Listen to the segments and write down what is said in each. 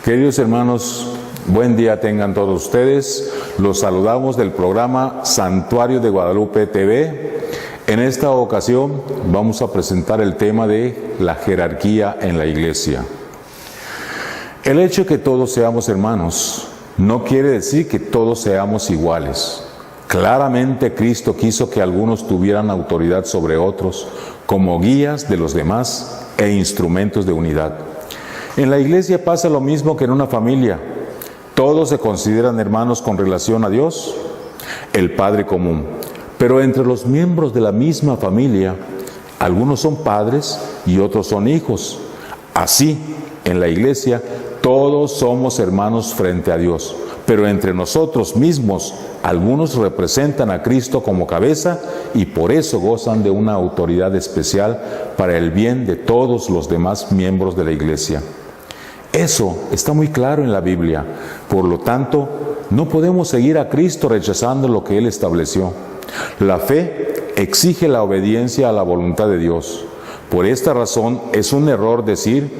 Queridos hermanos, buen día tengan todos ustedes. Los saludamos del programa Santuario de Guadalupe TV. En esta ocasión vamos a presentar el tema de la jerarquía en la iglesia. El hecho de que todos seamos hermanos no quiere decir que todos seamos iguales. Claramente Cristo quiso que algunos tuvieran autoridad sobre otros como guías de los demás e instrumentos de unidad. En la iglesia pasa lo mismo que en una familia. Todos se consideran hermanos con relación a Dios, el Padre común. Pero entre los miembros de la misma familia, algunos son padres y otros son hijos. Así, en la iglesia, todos somos hermanos frente a Dios. Pero entre nosotros mismos, algunos representan a Cristo como cabeza y por eso gozan de una autoridad especial para el bien de todos los demás miembros de la iglesia. Eso está muy claro en la Biblia. Por lo tanto, no podemos seguir a Cristo rechazando lo que Él estableció. La fe exige la obediencia a la voluntad de Dios. Por esta razón es un error decir,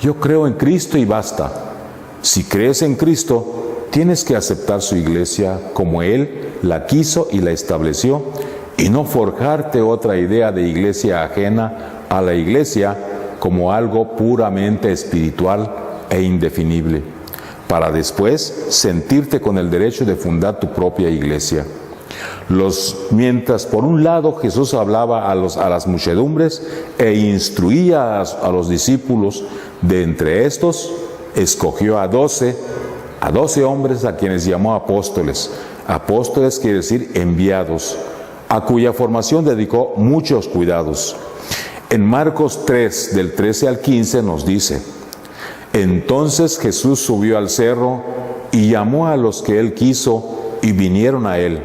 yo creo en Cristo y basta. Si crees en Cristo, tienes que aceptar su iglesia como Él la quiso y la estableció y no forjarte otra idea de iglesia ajena a la iglesia como algo puramente espiritual e indefinible, para después sentirte con el derecho de fundar tu propia iglesia. Mientras por un lado Jesús hablaba a las muchedumbres e instruía a los discípulos, de entre estos escogió a 12 hombres a quienes llamó apóstoles. Apóstoles quiere decir enviados, a cuya formación dedicó muchos cuidados. En Marcos 3, del 13 al 15 nos dice, entonces Jesús subió al cerro y llamó a los que Él quiso y vinieron a Él.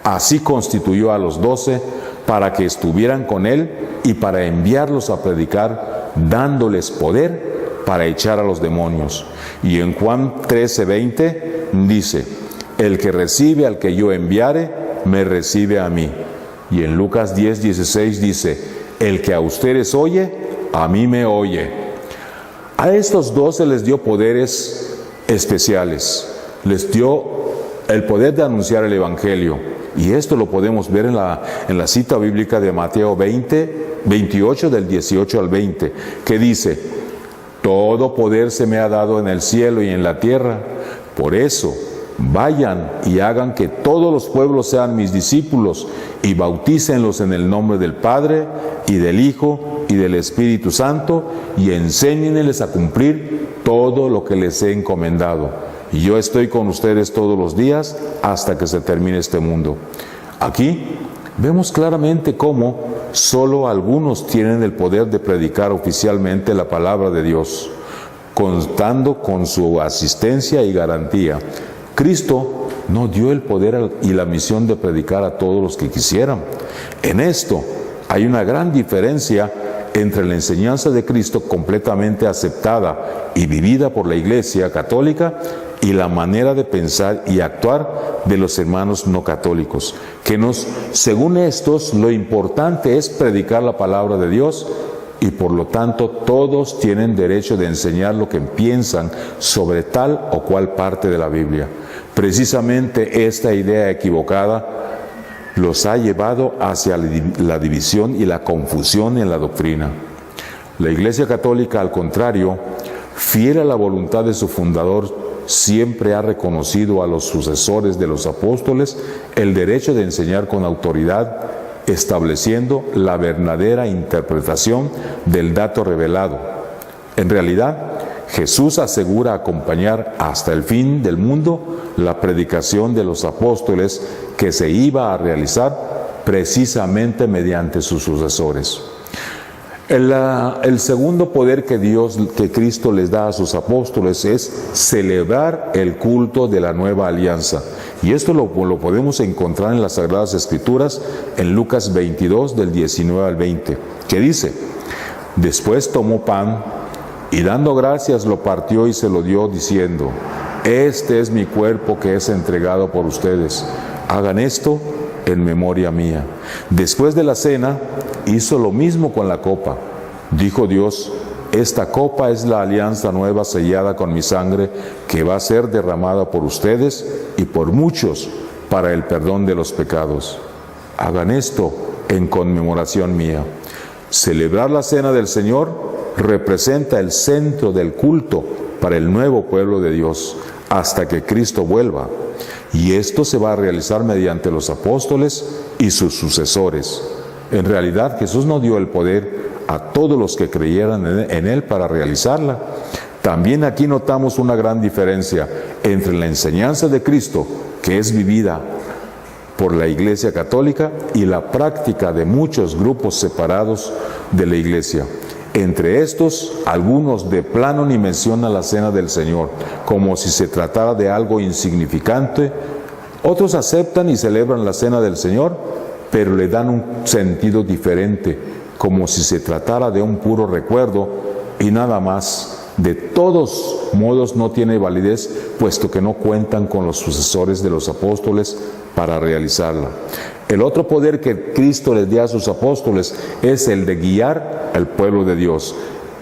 Así constituyó a los 12 para que estuvieran con Él y para enviarlos a predicar, dándoles poder para echar a los demonios. Y en Juan 13:20 dice, el que recibe al que yo enviare, me recibe a mí. Y en Lucas 10:16 dice, el que a ustedes oye, a mí me oye. A estos 12 les dio poderes especiales. Les dio el poder de anunciar el Evangelio. Y esto lo podemos ver en la cita bíblica de Mateo 28, del 18 al 20, que dice, todo poder se me ha dado en el cielo y en la tierra. Por eso, vayan y hagan que todos los pueblos sean mis discípulos y bautícenlos en el nombre del Padre y del Hijo y del Espíritu Santo y enséñenles a cumplir todo lo que les he encomendado. Y yo estoy con ustedes todos los días hasta que se termine este mundo. Aquí vemos claramente cómo solo algunos tienen el poder de predicar oficialmente la palabra de Dios, contando con su asistencia y garantía. Cristo no dio el poder y la misión de predicar a todos los que quisieran. En esto hay una gran diferencia entre la enseñanza de Cristo completamente aceptada y vivida por la Iglesia católica y la manera de pensar y actuar de los hermanos no católicos, según estos, lo importante es predicar la palabra de Dios y por lo tanto todos tienen derecho de enseñar lo que piensan sobre tal o cual parte de la Biblia. Precisamente esta idea equivocada los ha llevado hacia la división y la confusión en la doctrina. La Iglesia Católica, al contrario, fiel a la voluntad de su fundador, siempre ha reconocido a los sucesores de los apóstoles el derecho de enseñar con autoridad, estableciendo la verdadera interpretación del dato revelado. En realidad, Jesús asegura acompañar hasta el fin del mundo la predicación de los apóstoles que se iba a realizar precisamente mediante sus sucesores. El segundo poder que Cristo les da a sus apóstoles es celebrar el culto de la nueva alianza. Y esto lo podemos encontrar en las Sagradas Escrituras, en Lucas 22, del 19 al 20, que dice, después tomó pan y dando gracias lo partió y se lo dio diciendo, este es mi cuerpo que es entregado por ustedes. Hagan esto en memoria mía. Después de la cena, hizo lo mismo con la copa. Dijo Dios, esta copa es la alianza nueva sellada con mi sangre, que va a ser derramada por ustedes y por muchos para el perdón de los pecados. Hagan esto en conmemoración mía. Celebrar la cena del Señor representa el centro del culto para el nuevo pueblo de Dios, hasta que Cristo vuelva. Y esto se va a realizar mediante los apóstoles y sus sucesores. En realidad, Jesús no dio el poder a todos los que creyeran en Él para realizarla. También aquí notamos una gran diferencia entre la enseñanza de Cristo, que es vivida por la Iglesia Católica, y la práctica de muchos grupos separados de la Iglesia. Entre estos, algunos de plano ni mencionan la cena del Señor, como si se tratara de algo insignificante. Otros aceptan y celebran la cena del Señor, pero le dan un sentido diferente, como si se tratara de un puro recuerdo y nada más. De todos modos no tiene validez, puesto que no cuentan con los sucesores de los apóstoles para realizarla. El otro poder que Cristo les dio a sus apóstoles es el de guiar al pueblo de Dios.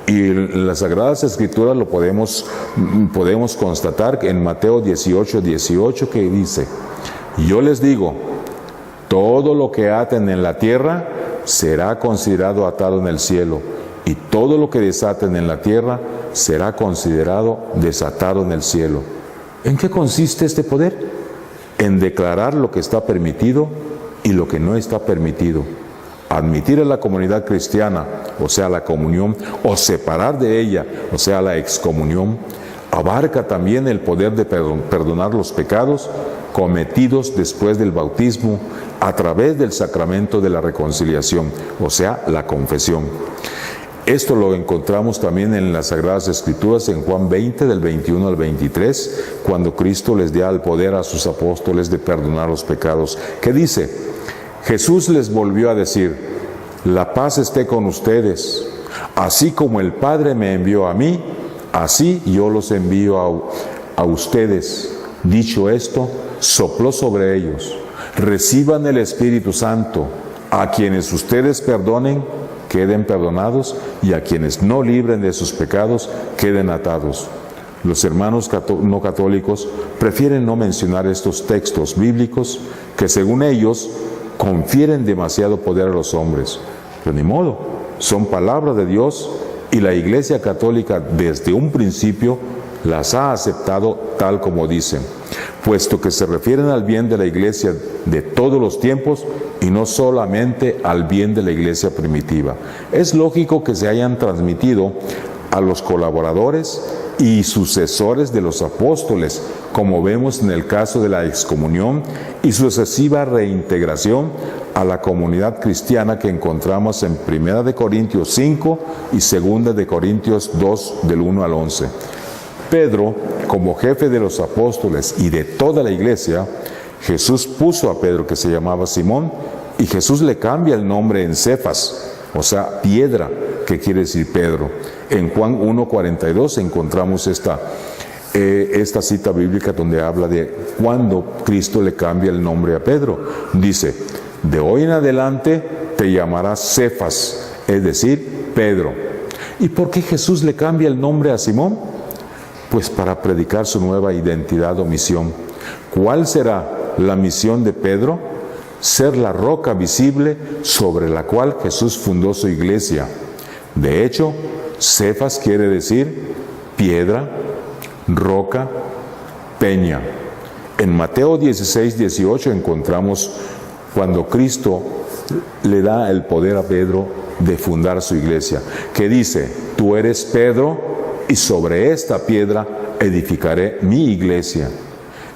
Y en las Sagradas Escrituras lo podemos constatar en Mateo 18:18, que dice: yo les digo, todo lo que aten en la tierra será considerado atado en el cielo, y todo lo que desaten en la tierra será considerado desatado en el cielo. ¿En qué consiste este poder? En declarar lo que está permitido y lo que no está permitido. Admitir a la comunidad cristiana, o sea, la comunión, o separar de ella, o sea, la excomunión, abarca también el poder de perdonar los pecados cometidos después del bautismo a través del sacramento de la reconciliación, o sea, la confesión. Esto lo encontramos también en las Sagradas Escrituras, en Juan 20, del 21 al 23, cuando Cristo les dio el poder a sus apóstoles de perdonar los pecados. ¿Qué dice? Jesús les volvió a decir: la paz esté con ustedes. Así como el Padre me envió a mí, así yo los envío a ustedes. Dicho esto, sopló sobre ellos. Reciban el Espíritu Santo. A quienes ustedes perdonen, queden perdonados, y a quienes no libren de sus pecados, queden atados. Los hermanos no católicos prefieren no mencionar estos textos bíblicos que, según ellos, confieren demasiado poder a los hombres. Pero ni modo, son palabras de Dios, y la Iglesia Católica desde un principio las ha aceptado tal como dicen, puesto que se refieren al bien de la Iglesia de todos los tiempos y no solamente al bien de la Iglesia primitiva. Es lógico que se hayan transmitido a los colaboradores y sucesores de los apóstoles, como vemos en el caso de la excomunión y sucesiva reintegración a la comunidad cristiana que encontramos en 1 de Corintios 5 y 2 de Corintios 2, del 1 al 11. Pedro, como jefe de los apóstoles y de toda la iglesia, Jesús puso a Pedro, que se llamaba Simón, y Jesús le cambia el nombre en Cefas, o sea, piedra, que quiere decir Pedro. En Juan 1:42 encontramos esta cita bíblica donde habla de cuando Cristo le cambia el nombre a Pedro. Dice: de hoy en adelante te llamarás Cefas, es decir, Pedro. ¿Y por qué Jesús le cambia el nombre a Simón? Pues para predicar su nueva identidad o misión. ¿Cuál será la misión de Pedro? Ser la roca visible sobre la cual Jesús fundó su iglesia. De hecho, Cefas quiere decir piedra, roca, peña. En Mateo 16:18 encontramos cuando Cristo le da el poder a Pedro de fundar su iglesia, que dice: tú eres Pedro, y sobre esta piedra edificaré mi iglesia.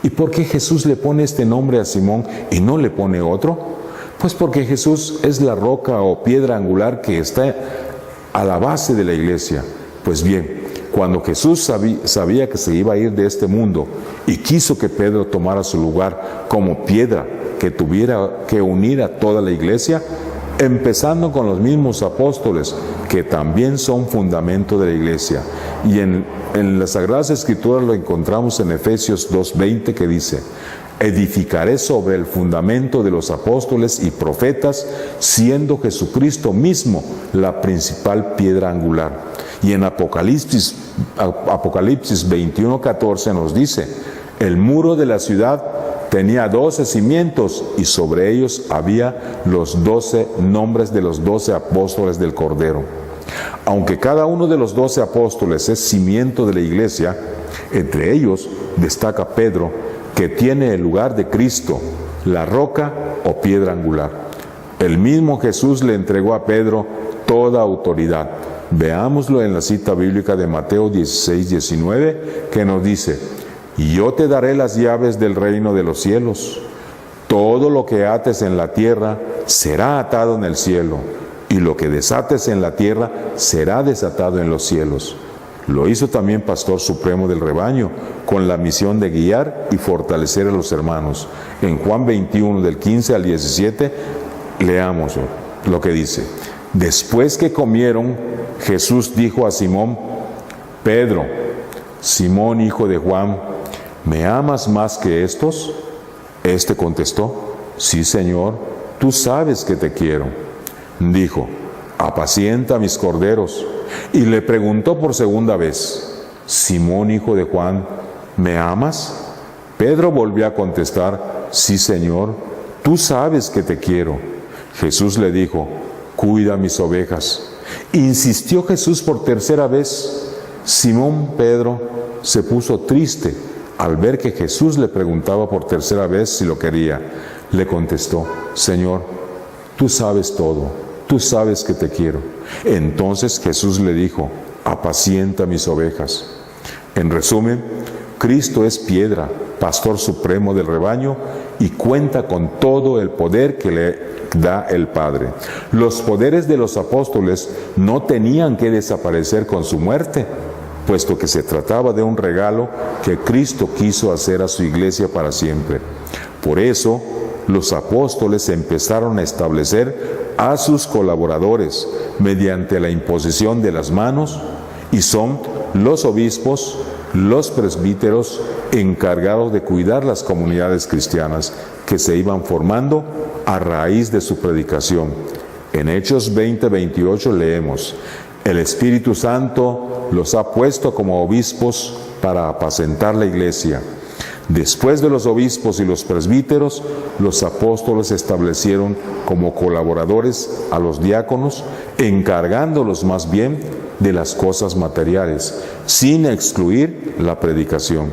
¿Y por qué Jesús le pone este nombre a Simón y no le pone otro? Pues porque Jesús es la roca o piedra angular que está a la base de la iglesia. Pues bien, cuando Jesús sabía que se iba a ir de este mundo y quiso que Pedro tomara su lugar como piedra que tuviera que unir a toda la iglesia, empezando con los mismos apóstoles, que también son fundamento de la iglesia. Y en las Sagradas Escrituras lo encontramos en Efesios 2:20, que dice: edificaré sobre el fundamento de los apóstoles y profetas, siendo Jesucristo mismo la principal piedra angular. Y en Apocalipsis 21:14 nos dice, el muro de la ciudad tenía 12 cimientos y sobre ellos había los 12 nombres de los 12 apóstoles del Cordero. Aunque cada uno de los 12 apóstoles es cimiento de la iglesia, entre ellos destaca Pedro, que tiene el lugar de Cristo, la roca o piedra angular. El mismo Jesús le entregó a Pedro toda autoridad. Veámoslo en la cita bíblica de Mateo 16:19, que nos dice, y yo te daré las llaves del reino de los cielos. Todo lo que ates en la tierra será atado en el cielo, y lo que desates en la tierra será desatado en los cielos. Lo hizo también Pastor Supremo del Rebaño, con la misión de guiar y fortalecer a los hermanos. En Juan 21, del 15 al 17, leamos lo que dice. Después que comieron, Jesús dijo a Simón, Pedro, Simón hijo de Juan, ¿me amas más que estos? Este contestó, sí, Señor, tú sabes que te quiero. Dijo, apacienta mis corderos. Y le preguntó por segunda vez, Simón hijo de Juan, ¿me amas? Pedro volvió a contestar, sí, Señor, tú sabes que te quiero. Jesús le dijo, cuida mis ovejas. Insistió Jesús por tercera vez. Simón Pedro se puso triste al ver que Jesús le preguntaba por tercera vez si lo quería. Le contestó, Señor, tú sabes todo, tú sabes que te quiero. Entonces Jesús le dijo, apacienta mis ovejas. En resumen, Cristo es piedra, pastor supremo del rebaño, y cuenta con todo el poder que le da el Padre. Los poderes de los apóstoles no tenían que desaparecer con su muerte, puesto que se trataba de un regalo que Cristo quiso hacer a su iglesia para siempre. Por eso, los apóstoles empezaron a establecer a sus colaboradores mediante la imposición de las manos, y son los obispos, los presbíteros encargados de cuidar las comunidades cristianas que se iban formando a raíz de su predicación. En Hechos 20:28 leemos, el Espíritu Santo los ha puesto como obispos para apacentar la iglesia. Después de los obispos y los presbíteros, los apóstoles establecieron como colaboradores a los diáconos, encargándolos más bien de las cosas materiales, sin excluir la predicación.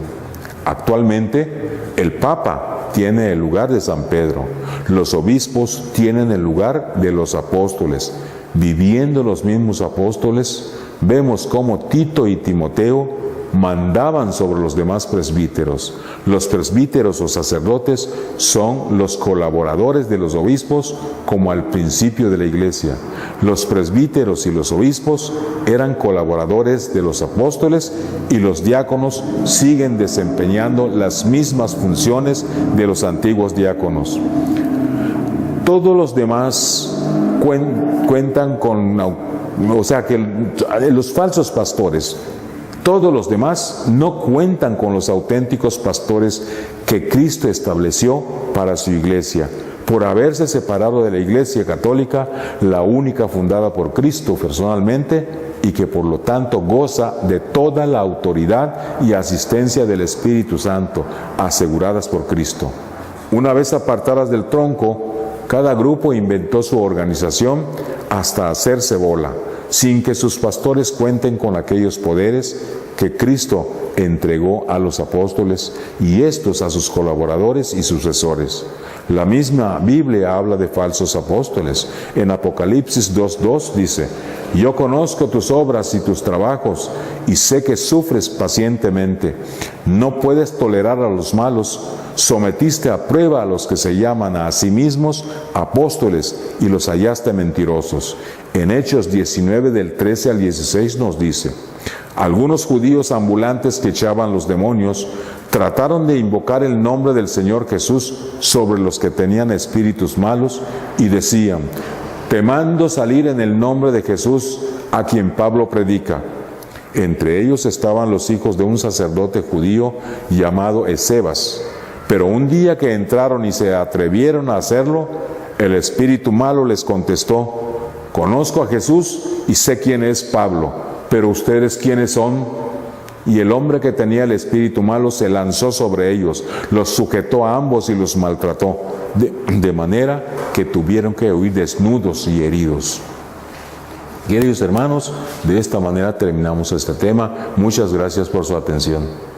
Actualmente, el Papa tiene el lugar de San Pedro, los obispos tienen el lugar de los apóstoles. Viviendo los mismos apóstoles, vemos cómo Tito y Timoteo mandaban sobre los demás presbíteros. Los presbíteros o sacerdotes son los colaboradores de los obispos, como al principio de la iglesia. Los presbíteros y los obispos eran colaboradores de los apóstoles, y los diáconos siguen desempeñando las mismas funciones de los antiguos diáconos. Todos los demás cuentan con, los falsos pastores, todos los demás no cuentan con los auténticos pastores que Cristo estableció para su iglesia, por haberse separado de la Iglesia Católica, la única fundada por Cristo personalmente, y que por lo tanto goza de toda la autoridad y asistencia del Espíritu Santo, aseguradas por Cristo. Una vez apartadas del tronco, cada grupo inventó su organización hasta hacerse bola, sin que sus pastores cuenten con aquellos poderes que Cristo entregó a los apóstoles y estos a sus colaboradores y sucesores. La misma Biblia habla de falsos apóstoles. En Apocalipsis 2:2 dice, yo conozco tus obras y tus trabajos, y sé que sufres pacientemente. No puedes tolerar a los malos, sometiste a prueba a los que se llaman a sí mismos apóstoles, y los hallaste mentirosos. En Hechos 19 del 13 al 16 nos dice, algunos judíos ambulantes que echaban los demonios trataron de invocar el nombre del Señor Jesús sobre los que tenían espíritus malos, y decían, te mando salir en el nombre de Jesús, a quien Pablo predica. Entre ellos estaban los hijos de un sacerdote judío llamado Escevas. Pero un día que entraron y se atrevieron a hacerlo, el espíritu malo les contestó: conozco a Jesús y sé quién es Pablo, pero ustedes ¿quiénes son? Y el hombre que tenía el espíritu malo se lanzó sobre ellos, los sujetó a ambos y los maltrató, de manera que tuvieron que huir desnudos y heridos. Queridos hermanos, de esta manera terminamos este tema. Muchas gracias por su atención.